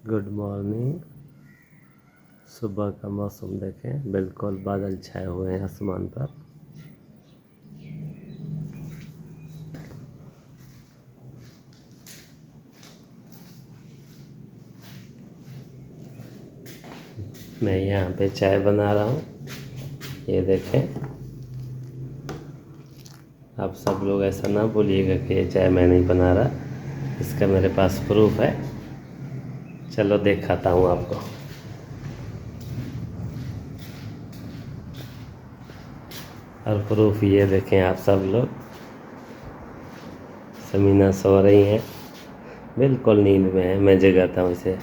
Good morning. सुबह का मौसम देखें, बिल्कुल बादल छाए हुए हैं आसमान पर। मैं यहाँ पे चाय बना रहा हूँ, ये देखें। आप सब लोग ऐसा ना बोलिएगा कि ये चाय मैं नहीं बना रहा, इसका मेरे पास प्रूफ है। चलो दिखाता हूँ आपको। और प्रूफ ये देखें आप सब लोग। समीना सो रही हैं, बिल्कुल नींद में है, मैं जगाता हूँ इसे।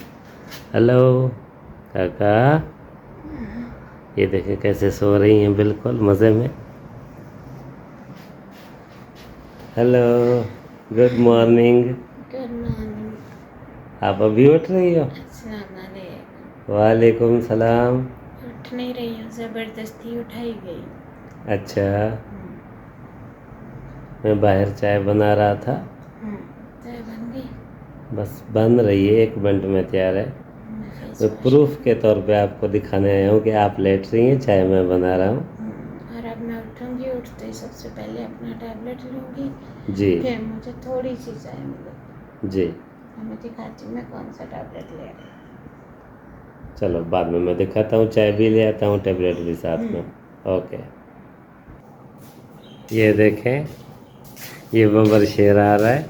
हेलो काका, ये देखें कैसे सो रही हैं, बिल्कुल मज़े में। Hello, good morning. Good morning. आप अभी उठ रही हो? वालेकुम सलाम। उठ नहीं रही हूँ, ज़बरदस्ती उठाई गई। अच्छा, मैं बाहर चाय बना रहा था। चाय बन गई? बस बन रही है, 1 मिनट में तैयार है। मैं प्रूफ के तौर पे आपको दिखाने आया हूँ कि आप लेट रही हैं, चाय मैं बना रहा हूँ। और अब मैं उठूँगी, उठते ही सबसे पहले अपना टैबलेट लूँगी जी। फिर मुझे थोड़ी सी चाय मिलेगी जी, मैं दिखाती हूँ मैं कौन सा टैबलेट ले रही हूँ। चलो बाद में मैं दिखाता हूँ, चाय भी ले आता हूँ, टैबलेट भी साथ में। ओके, ये देखें, ये बबर शेर आ रहा है।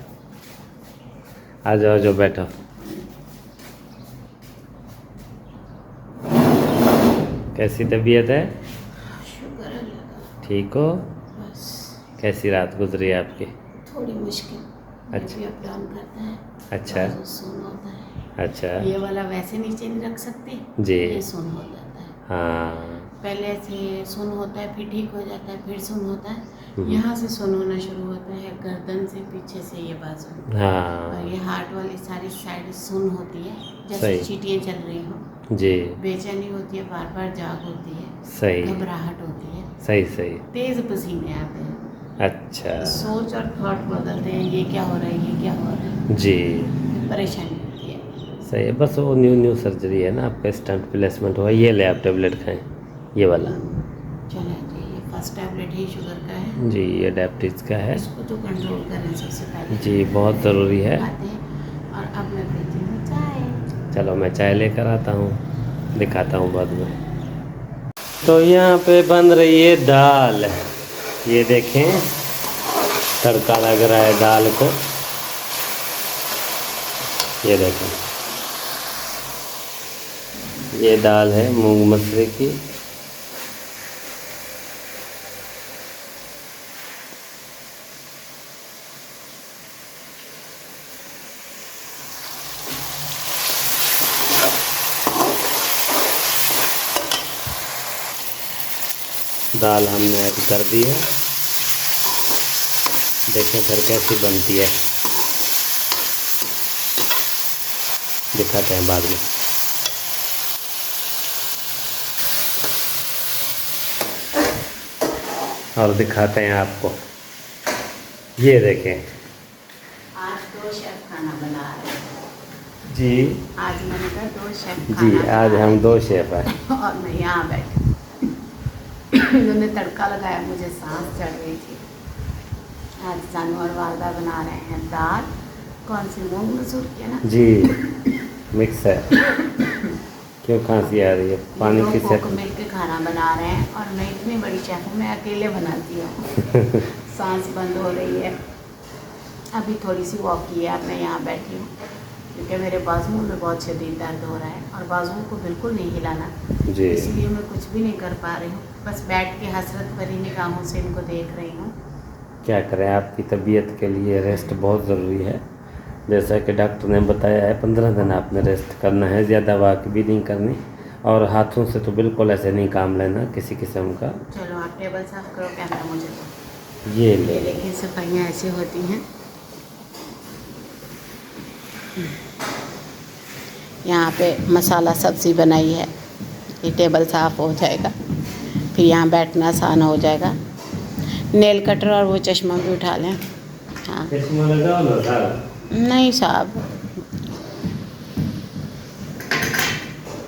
आ जाओ, जो बैठो। कैसी तबीयत है? शुक्र अल्लाह का। ठीक हो? बस कैसी रात गुजरी आपकी? थोड़ी मुश्किल। अच्छा। भी अप डाउन करता है। अच्छा। बाजू सुन होता है। अच्छा। ये वाला वैसे नीचे नहीं रख सकते जी। ये सुन हो जाता है। हाँ। पहले ऐसे सुन होता है, फिर ठीक हो जाता है, फिर सुन होता है। यहाँ से सुन होना शुरू होता है, गर्दन से पीछे से ये बाजू। हाँ। और ये हार्ट वाली सारी साइड सुन होती है, जैसे सही। चींटियाँ चल रही हों। जी। बेचैनी होती है, बार बार जाग होती है। सही। घबराहट होती है। सही सही। तेज पसीने आते हैं। अच्छा। सोच और थॉट बदलते हैं, ये क्या हो रहा है, ये क्या हो रहा है। जी। परेशानी होती है। सही है, बस वो न्यू सर्जरी है ना, आपका स्टंट प्लेसमेंट हुआ। ये ले आप टैबलेट खाएं, ये वाला। चलें जी, ये फर्स्ट टैबलेट ही शुगर का है जी, ये डायबिटीज़ का है। इसको तो कंट्रोल करें सबसे पहले। जी, बहुत ज़रूरी है। खाते हैं। और अब मैं पीती हूँ चाय। चलो मैं चाय लेकर आता हूँ, दिखाता हूँ बाद में। तो यहाँ पे बन रही है दाल, ये देखें, तड़का लग रहा है दाल को। ये देखें, ये दाल है मूंग मसरे की। दाल हमने ऐड कर दी है, देखें फिर कैसी बनती है, दिखाते हैं बाद में। और दिखाते हैं आपको, ये देखें। आज 2 शेफ खाना बना रहे हैं। जी। आज मैंने कहा 2 शेफ जी, खाना आज बना हम रहे 2 शेफ हैं। हैं। और मैं यहाँ बैठी इन्होंने तड़का लगाया, मुझे सांस चढ़ रही थी। आज जानवर वालदा बना रहे हैं दाल, कौन सी मूंग मसूर की है ना जी, मिक्स है। क्यों खांसी आ रही है? पानी की कोक मिल के खाना बना रहे हैं। और मैं इतनी बड़ी शेफ हूँ, मैं अकेले बनाती हूँ। सांस बंद हो रही है। अभी थोड़ी सी वॉक की है, अब मैं यहाँ बैठी हूँ क्योंकि मेरे बाजुओं में बहुत शदीद दर्द हो रहा है और बाजुओं को बिल्कुल नहीं हिलाना जी। इसलिए मैं कुछ भी नहीं कर पा रही हूँ, बस बैठ के हसरत भरी निगाहों से इनको देख रही हूँ। क्या करें, आपकी तबीयत के लिए रेस्ट बहुत ज़रूरी है। जैसा कि डॉक्टर ने बताया है, 15 दिन आपने रेस्ट करना है, ज़्यादा वॉक भी नहीं करनी, और हाथों से तो बिल्कुल ऐसे नहीं काम लेना किसी किस्म का। चलो आप टेबल साफ करो, कैमरा मुझे दो। ये ले देखिए सफाइयाँ ऐसे होती हैं। यहाँ पे मसाला सब्ज़ी बनाई है, ये टेबल साफ़ हो जाएगा, फिर यहाँ बैठना आसान हो जाएगा। नेल कटर और वो चश्मा भी उठा लें। हाँ चश्मा लगाओ ना साहब। नहीं साहब,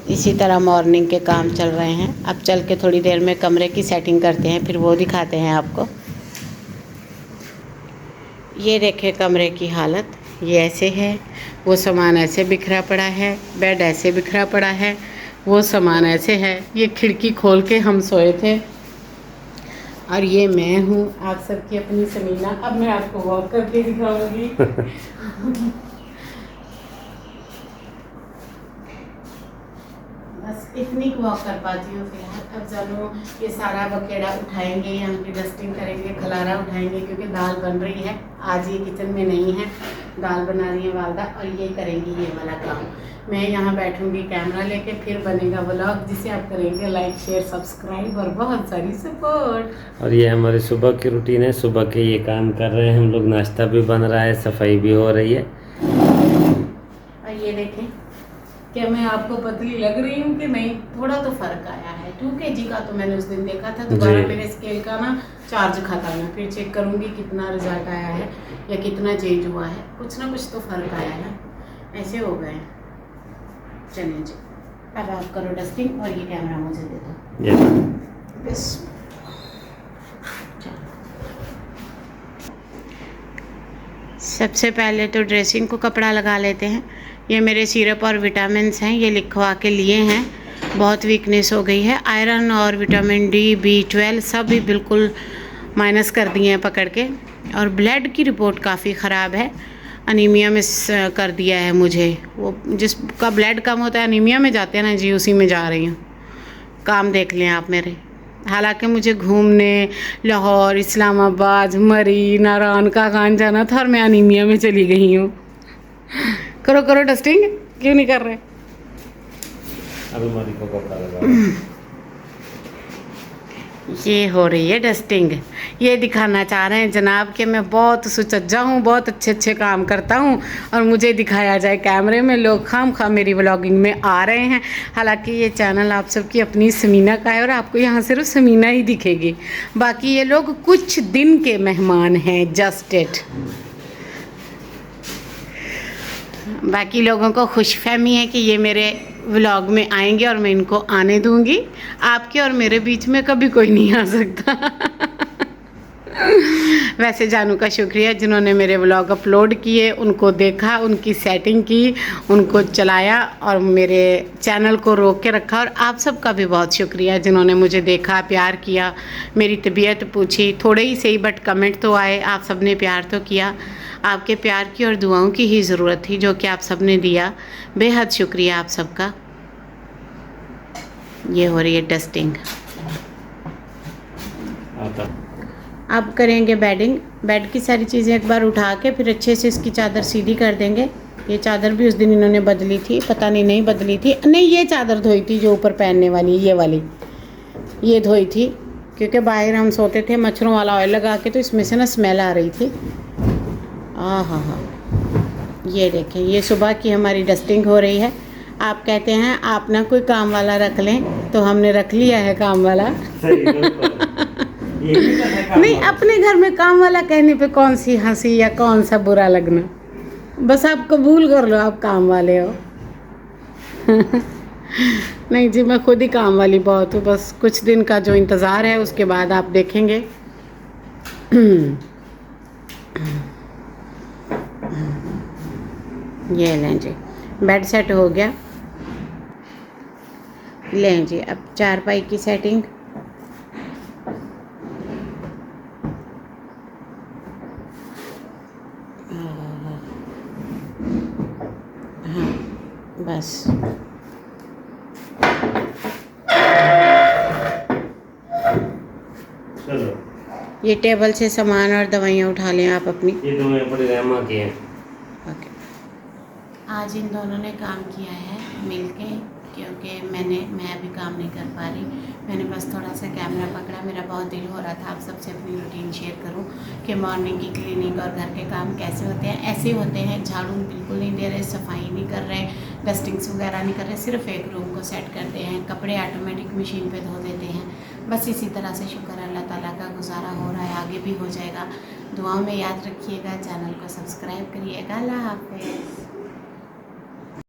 इसी तरह मॉर्निंग के काम चल रहे हैं। अब चल के थोड़ी देर में कमरे की सेटिंग करते हैं, फिर वो दिखाते हैं आपको। ये देखे कमरे की हालत, ये ऐसे है, वो सामान ऐसे बिखरा पड़ा है, बेड ऐसे बिखरा पड़ा है, वो सामान ऐसे है। ये खिड़की खोल के हम सोए थे। और ये मैं हूँ, आप सबकी अपनी समीना। अब मैं आपको वॉक करके दिखाऊंगी। बस इतनी वॉक कर पाती हूँ फिलहाल। अब जानू ये सारा बकेड़ा उठाएंगे, यहाँ की डस्टिंग करेंगे, खलारा उठाएंगे, क्योंकि दाल बन रही है। आज ये किचन में नहीं है, दाल बना रही है वालदा, और ये करेंगी ये वाला काम। मैं यहाँ बैठूंगी कैमरा लेके, फिर बनेगा व्लॉग जिसे आप करेंगे लाइक, शेयर, सब्सक्राइब और बहुत सारी सपोर्ट। और ये हमारी सुबह की रूटीन है। सुबह के ये काम कर रहे हैं हम लोग, नाश्ता भी बन रहा है, सफाई भी हो रही है। और ये देखें, क्या मैं आपको पतली लग रही हूँ कि नहीं? थोड़ा तो फर्क आया है। 2 kg का तो मैंने उस दिन देखा था। दोबारा मेरे स्केल का ना चार्ज खाता, मैं फिर चेक करूँगी कितना रिजल्ट आया है या कितना चेंज हुआ है। कुछ ना कुछ तो फर्क आया है। ऐसे हो गए। चलिए जी, अब आप करो डस्टिंग और ये कैमरा मुझे दे दो। बस सबसे पहले तो ड्रेसिंग को कपड़ा लगा लेते हैं। ये मेरे सिरप और विटामिन्स हैं, ये लिखवा के लिए हैं। बहुत वीकनेस हो गई है। आयरन और विटामिन डी, B12 सब भी बिल्कुल माइनस कर दिए हैं पकड़ के। और ब्लड की रिपोर्ट काफ़ी ख़राब है। अनीमिया में कर दिया है मुझे। वो जिसका ब्लड कम होता है अनीमिया में जाते हैं ना जी, उसी में जा रही हूँ। काम देख लें आप मेरे। हालांकि मुझे घूमने लाहौर, इस्लामाबाद, मरी, नारायण का खान जाना था और मैं अनीमिया में चली गई हूँ। करो करो डस्टिंग, क्यों नहीं कर रहे? अभी मरी को कपड़ा लगा। ये हो रही है डस्टिंग। ये दिखाना चाह रहे हैं जनाब कि मैं बहुत सुचज्जा हूँ, बहुत अच्छे अच्छे काम करता हूँ और मुझे दिखाया जाए कैमरे में। लोग खामखा मेरी व्लॉगिंग में आ रहे हैं। हालांकि ये चैनल आप सबकी अपनी समीना का है और आपको यहाँ सिर्फ समीना ही दिखेगी। बाकी ये लोग कुछ दिन के मेहमान हैं, जस्ट इट। बाकी लोगों को खुशफहमी है कि ये मेरे व्लॉग में आएंगे और मैं इनको आने दूंगी। आपके और मेरे बीच में कभी कोई नहीं आ सकता। वैसे जानू का शुक्रिया जिन्होंने मेरे व्लॉग अपलोड किए, उनको देखा, उनकी सेटिंग की, उनको चलाया और मेरे चैनल को रोक के रखा। और आप सबका भी बहुत शुक्रिया जिन्होंने मुझे देखा, प्यार किया, मेरी तबीयत पूछी। थोड़े ही सही बट कमेंट तो आए, आप सब ने प्यार तो किया। आपके प्यार की और दुआओं की ही ज़रूरत थी जो कि आप सब ने दिया। बेहद शुक्रिया आप सबका। ये हो रही है डस्टिंग। अब करेंगे बेडिंग। बेड की सारी चीज़ें एक बार उठा के फिर अच्छे से इसकी चादर सीधी कर देंगे। ये चादर भी उस दिन इन्होंने बदली थी, पता नहीं बदली थी। नहीं, ये चादर धोई थी जो ऊपर पहनने वाली, ये वाली ये धोई थी, क्योंकि बाहर हम सोते थे मच्छरों वाला ऑयल लगा के, तो इसमें से ना स्मेल आ रही थी। हाँ, ये देखें, ये सुबह की हमारी डस्टिंग हो रही है। आप कहते हैं आप ना कोई काम वाला रख लें, तो हमने रख लिया है काम वाला। नहीं, अपने घर में काम वाला कहने पे कौन सी हंसी या कौन सा बुरा लगना। बस आप कबूल कर लो आप काम वाले हो। नहीं जी, मैं खुद ही काम वाली बहुत हूँ। बस कुछ दिन का जो इंतज़ार है उसके बाद आप देखेंगे। ये लें जी, बेड सेट हो गया। लें जी, अब चारपाई की सेटिंग। हाँ बस, चलो ये टेबल से सामान और दवाइयाँ उठा लें आप अपनी। ये दवाइयाँ बड़ी रहमा की हैं। ओके, आज इन दोनों ने काम किया है मिलके, क्योंकि मैं अभी काम नहीं कर पा रही। मैंने बस थोड़ा सा कैमरा पकड़ा। मेरा बहुत दिल हो रहा था आप सबसे अपनी रूटीन शेयर करूं कि मॉर्निंग की क्लीनिंग और घर के काम कैसे होते हैं। ऐसे होते हैं, झाड़ू बिल्कुल नहीं दे रहे, सफाई नहीं कर रहे, डस्टिंग्स वगैरह नहीं कर रहे, सिर्फ एक रूम को सेट करते हैं, कपड़े ऑटोमेटिक मशीन पे धो देते हैं। बस इसी तरह से शुक्र अल्लाह ताला का गुजारा हो रहा है, आगे भी हो जाएगा। दुआओं में याद रखिएगा, चैनल को सब्सक्राइब करिएगा। अल्लाह हाफ़िज़।